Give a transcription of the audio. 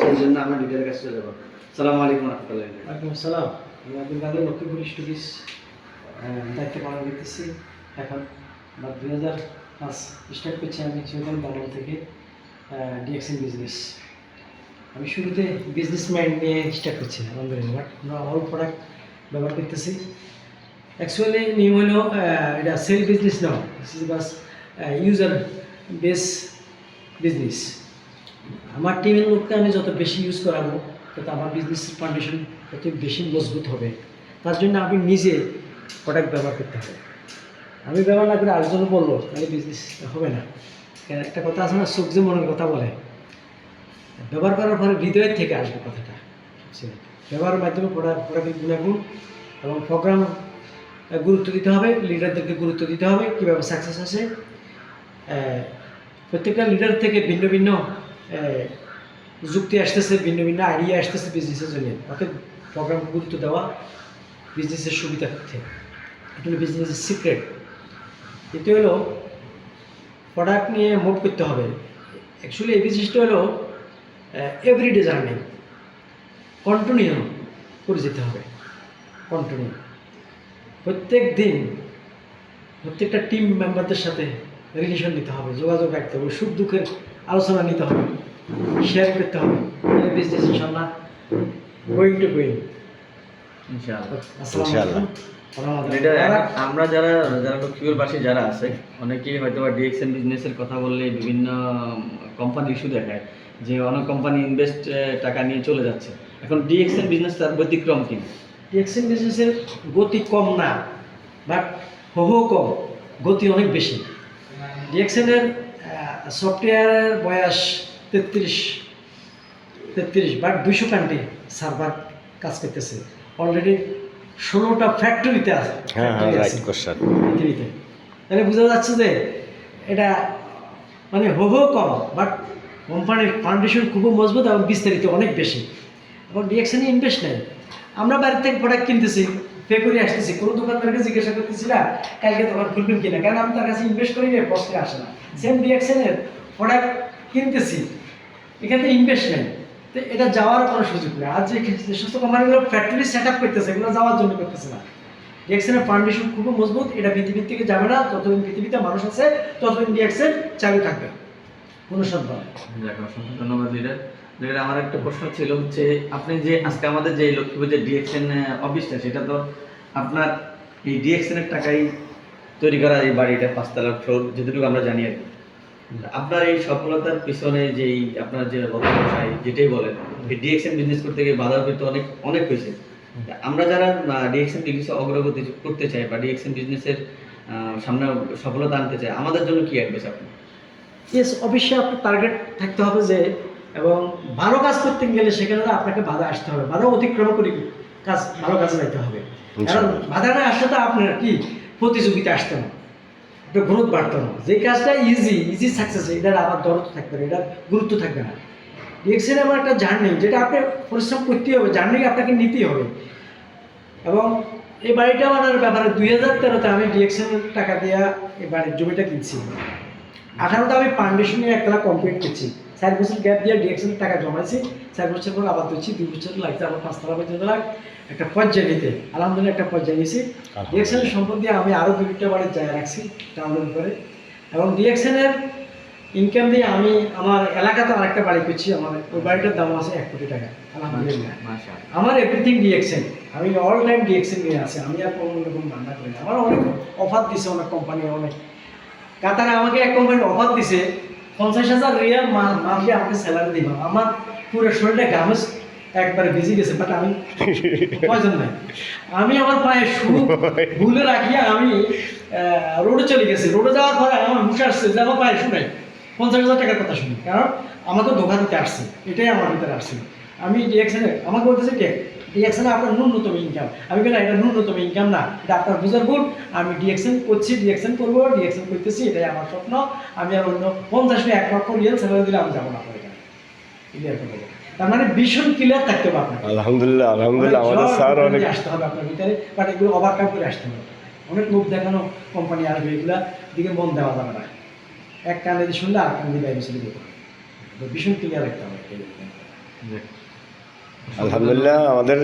সেই জন্য আমরা লিডারের কাছে চলে যাবো। আসসালামু আলাইকুম রহমতুল্লাহ। ওয়ালাইকুম আসসালাম। আমি আব্দুল কাদের লক্ষ্মীপুর স্টুডিজ দায়িত্ব পালন করতেছি। এখন 2005 স্টার্ট করছি আমি চৈতন্য বাংলা থেকে ডিএক্সএন বিজনেস। আমি শুরুতে বিজনেস মাইন্ড নিয়ে স্টার্ট করছি আলহামদুলিল্লাহ, বাট আমরা অল প্রোডাক্ট ব্যবহার করতেছি। অ্যাকচুয়ালি নিয়ম হলো এটা sale business now, this is bus user base business. আমার টিমের লোককে আমি যত বেশি ইউজ করাবো তত আমার বিজনেসের ফাউন্ডেশন তত বেশি মজবুত হবে। তার জন্য আমি নিজে প্রোডাক্ট ব্যবহার করতে হবে। আমি ব্যবহার না করে আরেকজনও বললো তাহলে বিজনেস হবে না। একটা কথা আছে না, চোখ যে মনের কথা বলে, ব্যবহার করার পরে হৃদয়ের থেকে আসবে কথাটা। ব্যবহারের মাধ্যমে প্রোডাক্টের গুণাগুণ এবং প্রোগ্রাম গুরুত্ব দিতে হবে, লিডারদেরকে গুরুত্ব দিতে হবে কীভাবে সাকসেস আসে। প্রত্যেকটা লিডার থেকে ভিন্ন ভিন্ন যুক্তি আসতেছে, ভিন্ন ভিন্ন আইডিয়া আসতেছে বিজনেসের জন্য। অর্থাৎ প্রোগ্রাম গুরুত্ব দেওয়া বিজনেসের সুবিধার্থে, এটা হলো বিজনেসের সিক্রেট। এটি হলো প্রোডাক্ট নিয়ে মুভ করতে হবে। অ্যাকচুয়ালি এই বিজনেসটা হলো এভরিডে জার্নি, কন্টিনিউ করে যেতে হবে। কন্টিনিউ প্রত্যেক দিন প্রত্যেকটা টিম মেম্বারদের সাথে রিলেশন নিতে হবে, যোগাযোগ রাখতে হবে, সুখ দুঃখের আলোচনা নিতে হবে, শেয়ার করতে হবে। বিজনেস ইনশাআল্লাহ গোয়িং টু গোয়িং ইনশাআল্লাহ। আসসালামু আমরা যারা লক্ষ্মীপুরবাসী যারা আছে, অনেকেই হয়তো বা ডিএক্সএন বিজনেসের কথা বললে বিভিন্ন কোম্পানি ইস্যু দেখায় যে অনেক কোম্পানি ইনভেস্ট টাকা নিয়ে চলে যাচ্ছে। এখন ডিএক্সএন বিজনেস তার ব্যতিক্রম কি? ডিএক্সএন বিজনেসের গতি কম না, বাট হো কম, গতি অনেক বেশি। ডিএক্সএনের সফটওয়্যারের বয়স 33, বাট 200 কান্ট্রি সার্ভার কাজ করতেছে। অলরেডি 16টা ফ্যাক্টরিতে আছে পৃথিবীতে। তাহলে বোঝা যাচ্ছে যে এটা মানে হো কম, বাট কোম্পানির ফাউন্ডেশন খুব মজবুত এবং বিস্তারিত অনেক বেশি। এবং ডিএক্সএনে ইনভেস্ট নেই। আমরা বাড়ির থেকে প্রোডাক্ট কিনতেছি, পে করে আসতেছি, কোনো দোকানদারকে জিজ্ঞাসা করতেছি না কালকে দোকান খুলবেন কিনা, কারণ আমি তার কাছে ইনভেস্ট করি না, প্রশ্নে আসে না। সেম ডিএক্সএনের প্রোডাক্ট কিনতেছি, এখানে ইনভেস্ট নেই, তো এটা যাওয়ার কোনো সুযোগ নেই। আর যে সমস্ত কোম্পানিগুলো ফ্যাক্টরি সেট আপ করতেছে, এগুলো যাওয়ার জন্য করতেছে না। ডিএক্সএনের ফাউন্ডেশন খুব মজবুত, এটা পৃথিবীর থেকে যাবে না। যতদিন পৃথিবীতে মানুষ আছে ততদিন ডিএক্সএন চালু থাকবে, কোনো সন্দেহ নেই। ধন্যবাদ লিডার। আমার একটা প্রশ্ন ছিল হচ্ছে, আপনি যে আজকে আমাদের যে লক্ষ্মীপুর যে ডিএক্সএন অফিসটা, সেটা তো আপনার এই ডিএক্সএন এর টাকাই তৈরি করা, এই বাড়িটা 5 তলার ফ্লোর, যেটুকু আমরা জানি আর কি। আপনার এই সফলতার পিছনে যেই আপনার যে ব্যবসায় যেটাই বলেন, এই ডিএক্সএন বিজনেস করতে গিয়ে বাধা পেতে অনেক হয়েছে। আমরা যারা ডিএক্সএন বিজনেসে অগ্রগতি করতে চাই বা ডিএক্সএন বিজনেসের সামনে সফলতা আনতে চাই, আমাদের জন্য কি অ্যাডভাইস আপনি? ইয়েস, অবশ্যই আপনার টার্গেট থাকতে হবে যে, এবং ভালো কাজ করতে গেলে সেখানে আপনাকে বাধা আসতে হবে, বাধা অতিক্রম করে কাজ ভালো কাজে যাইতে হবে। কারণ বাধাটা আসলে তো আপনার কি প্রতিযোগিতা আসতে না, একটা গ্রোথ বাড়তো না। যে কাজটা ইজি সাকসেস, এটার আবার দরদ থাকবে না, এটার গুরুত্ব থাকবে না। ডিএক্সএন এমন একটা জার্নি যেটা আপনি পরিশ্রম করতেই হবে, জার্নি আপনাকে নিতেই হবে। এবং এই বাড়িটা আনার ব্যাপারে 2013-তে আমি ডিএক্সএনের টাকা দিয়ে এই বাড়ির জমিটা কিনছি। 18-তে আমি ফাউন্ডেশন নিয়ে একটা কমপ্লিট করছি। 4 বছর গ্যাপ দিয়ে ডিএক্সএনের টাকা জমাইছি, 4 বছর পর আবার দিচ্ছি, 2 বছর লাগছে আবার 5 তলা পর্যন্ত একটা পর্যায়ে নিতে। আলহামদুলিল্লাহ একটা পর্যায়ে নিয়েছি। ডিএক্সএনের সম্পদ দিয়ে আমি আরও 2টা বাড়ির জায়গা রাখছি টাউনের উপরে। এবং ডিএক্সএনের ইনকাম দিয়ে আমি আমার এলাকাতে আরেকটা বাড়ি করছি। আমার ওই বাড়িটার দাম আছে 1 কোটি টাকা। আলহামদুলিল্লাহ আমার এভরিথিং ডিএক্সএন, আমি অল টাইম ডিএক্সএন নিয়ে আসি। আমি আর কোনো রকম রান্না করি না। আমার অনেক অফার দিছে অনেক কোম্পানি, অনেক কাতারে আমাকে এক কোম্পানির অফার দিছে 50,000 রিয়াল মান্থলি আমাকে স্যালারি দিবা। আমার পুরো শরীরটা ঘামে একবারে ভিজে গেছে, বাট আমি প্রয়োজন নাই। আমি আমার পায়ে শু ভুলে রাখিয়া আমি রোডে চলে গেছি। রোডে যাওয়ার পরে আমার হুশ আসছে যে আমার পায়ে শু নাই। 50,000 টাকার কথা শুনি, কারণ আমাকে ধোকা দিতে আসছে, এটাই আমার ভিতরে আসছে। আমি ডিএক্সএনে আমাকে বলতেছে কে ডিএক্সএনে আপনার ন্যূনতম ইনকাম। আমি বলি এটা ন্যূনতম ইনকাম না, এটা আপনার বুঝার ভুল। আমি ডিএক্সএন করছি, ডিএক্সএন করবো, ডিএক্সএন করতেছি, এটাই আমার স্বপ্ন। আমি আর অন্য 50-1 লক্ষ রিয়াল স্যালারি দিলে আমি যাবো না আপনার এখানে। ক্লিয়ার করে দেবো। তার মানে ভীষণ ক্লিয়ার থাকতে হবে আপনার। আলহামদুলিল্লাহ আমাদের স্যার অনেক আসতে হবে আপনার ভিতরে, বাট এগুলো ওভারকাম করে আসতে হবে। অনেক লোক দেখানো কোম্পানি আসবে, এগুলা দিকে মন দেওয়া যাবে না। এক কানে দিয়ে শুনলে আর কান দিয়ে বাইরে চলে যেতে হবে, ভীষণ ক্লিয়ার রাখতে হবে। যাক। আলহামদুলিল্লাহ আমাদের